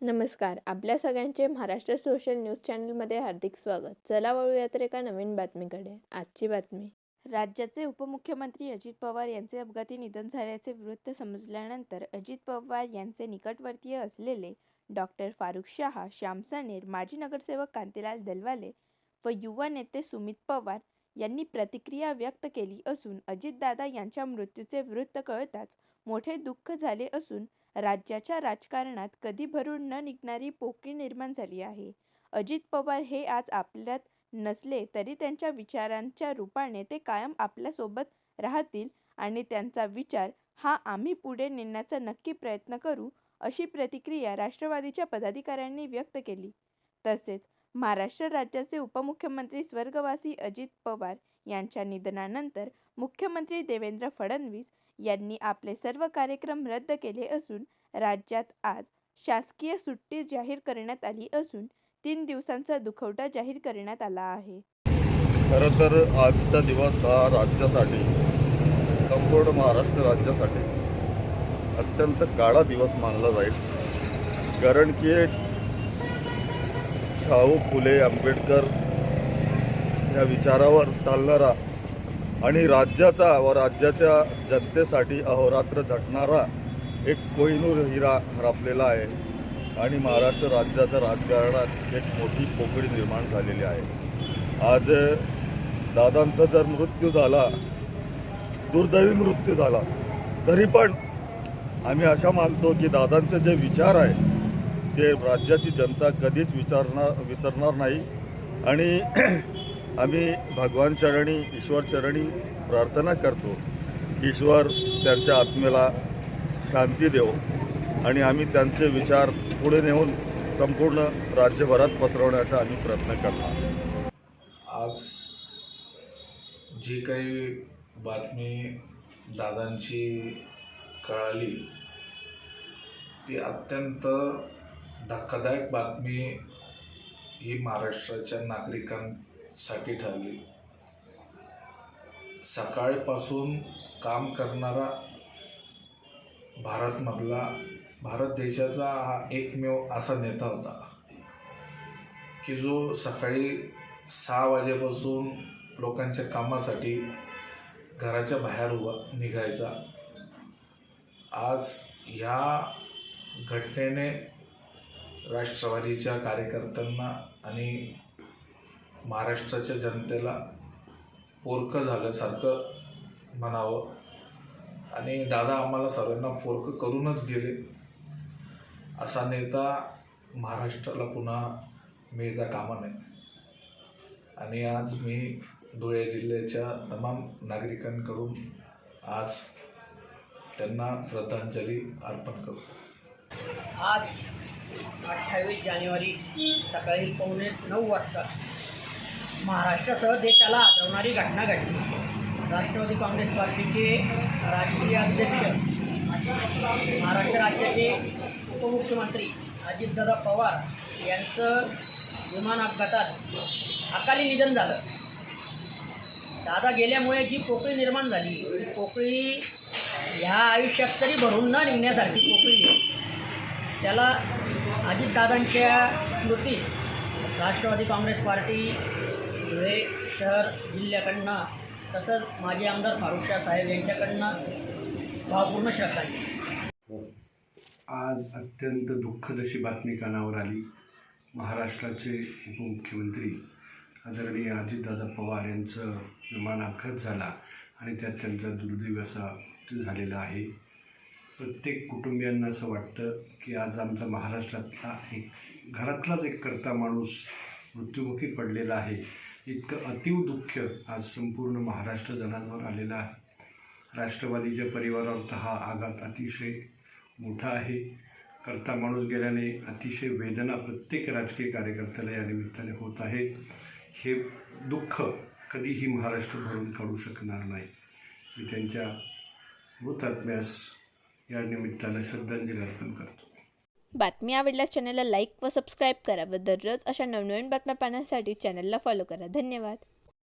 नमस्कार. आपल्या सगळ्यांचे महाराष्ट्र सोशल न्यूज चॅनलमध्ये हार्दिक स्वागत. चला वळूया तर एका नवीन बातमीकडे. आजची बातमी. राज्याचे उपमुख्यमंत्री अजित पवार यांचे अपघाती निधन झाल्याचे वृत्त समजल्यानंतर अजित पवार यांचे निकटवर्तीय असलेले डॉक्टर फारुख शाह, श्याम सनेर, माजी नगरसेवक कांतीलाल दलवाले व युवा नेते सुमित पवार यांनी प्रतिक्रिया व्यक्त केली असून अजितदादा यांच्या मृत्यूचे वृत्त कळताच मोठे दुःख झाले असून राज्याच्या राजकारणात कधी भरून न निघणारी पोकळी निर्माण झाली आहे. अजित पवार हे आज आपल्यात नसले तरी त्यांच्या विचारांच्या रूपाने ते कायम आपल्यासोबत राहतील आणि त्यांचा विचार हा आम्ही पुढे नेण्याचा नक्की प्रयत्न करू, अशी प्रतिक्रिया राष्ट्रवादीच्या पदाधिकाऱ्यांनी व्यक्त केली. तसेच महाराष्ट्र राज्याचे उपमुख्यमंत्री स्वर्गवासी अजित पवार यांच्या निधनानंतर मुख्यमंत्री देवेंद्र फडणवीस यांनी आपले सर्व कार्यक्रम रद्द केले असून राज्यात आज शासकीय सुट्टी जाहीर करण्यात आली असून 3 दिवसांचा दुखवटा जाहीर करण्यात आला आहे. खरं तर आजचा दिवस हा राज्यासाठी, संपूर्ण महाराष्ट्र राज्यासाठी अत्यंत काळा दिवस मानला जाईल. कारण की शाहू फुले आंबेडकर या विचारावर चालणारा आणि राज्याच्या जनतेसाठी अहोरात्र झटणारा एक कोहिनूर हिरा हरपलेला आहे आणि महाराष्ट्र राज्याच्या राजकारणात एक मोठी पोकळी निर्माण झालेली आहे. आज दादांचा जर मृत्यू झाला, दुर्दैवी मृत्यू झाला, तरी पण आम्ही अशा मानतो की दादांचे जे विचार आहे ते राज्याची जनता कधीच विसरणार नाही आणि आम्ही भगवान चरणी, ईश्वर चरणी प्रार्थना करतो की ईश्वर त्यांच्या आत्मेला शांती देव आणि आम्ही त्यांचे विचार पुढे नेऊन संपूर्ण राज्यभरात पसरवण्याचा आम्ही प्रयत्न करणार. आज जी काही बातमी दादांची कळाली ती अत्यंत धक्कादायक बातमी ही महाराष्ट्राच्या नागरिकांसाठी ठरली. सकाळपासून काम करणारा भारत देशाचा हा एकमेव असा नेता होता की जो सकाळी 6 वाजेपासून लोकांच्या कामासाठी घराच्या बाहेर निघायचा. आज ह्या घटनेने राष्ट्रवादीच्या कार्यकर्त्यांना आणि महाराष्ट्राच्या जनतेला पोरकं झाल्यासारखं म्हणावं आणि दादा आम्हाला सर्वांना पोरकं करूनच गेले. असा नेता महाराष्ट्राला पुन्हा मिळता कामा नये आणि आज मी धुळे जिल्ह्याच्या तमाम नागरिकांकडून आज त्यांना श्रद्धांजली अर्पण करतो. आज 28 जानेवारी सकाळी 9:15 वाजता महाराष्ट्रासह देशाला आदरवणारी घटना घडली. राष्ट्रवादी काँग्रेस पार्टीचे राष्ट्रीय अध्यक्ष, महाराष्ट्र राज्याचे उपमुख्यमंत्री अजितदादा पवार यांचं विमान अपघातात अकाली निधन झालं. दादा गेल्यामुळे जी पोकळी निर्माण झाली ती पोकळी ह्या आयुष्यात तरी भरून न निघण्यासारखी पोकळी आहे. त्याला अजितदादांच्या स्मृतीस राष्ट्रवादी काँग्रेस पार्टी धुळे शहर जिल्ह्याकडनं तसंच माजी आमदार फारुख शाह साहेब यांच्याकडनं भावपूर्ण श्रद्धांजली. आज अत्यंत दुःखद अशी बातमी कानावर आली. महाराष्ट्राचे उपमुख्यमंत्री आदरणीय अजितदादा पवार यांचं विमान अपघात झाला आणि त्यात त्यांचा दुर्दैवी असा मृत्यू झालेला आहे. प्रत्येक कुटुंबियांना असं वाटतं की आज आमचा महाराष्ट्रातला घरातलाच एक कर्ता माणूस मृत्युमुखी पडलेला आहे. इतकं अतीव दुःख आज संपूर्ण महाराष्ट्र जनांवर आलेलं आहे. राष्ट्रवादीच्या परिवारावर तर हा आघात अतिशय मोठा आहे. कर्ता माणूस गेल्याने अतिशय वेदना प्रत्येक राजकीय कार्यकर्त्याला या निमित्ताने होत आहे. हे दुःख कधीही महाराष्ट्र भरून काढू शकणार नाही. मी त्यांच्या मृतात्म्यास या निमित्तानं श्रद्धांजली अर्पण करतो. बातमी आवडल्यास चॅनलला लाईक व सबस्क्राईब करा व दररोज अशा नवनवीन बातम्या पाहण्यासाठी चॅनलला फॉलो करा. धन्यवाद.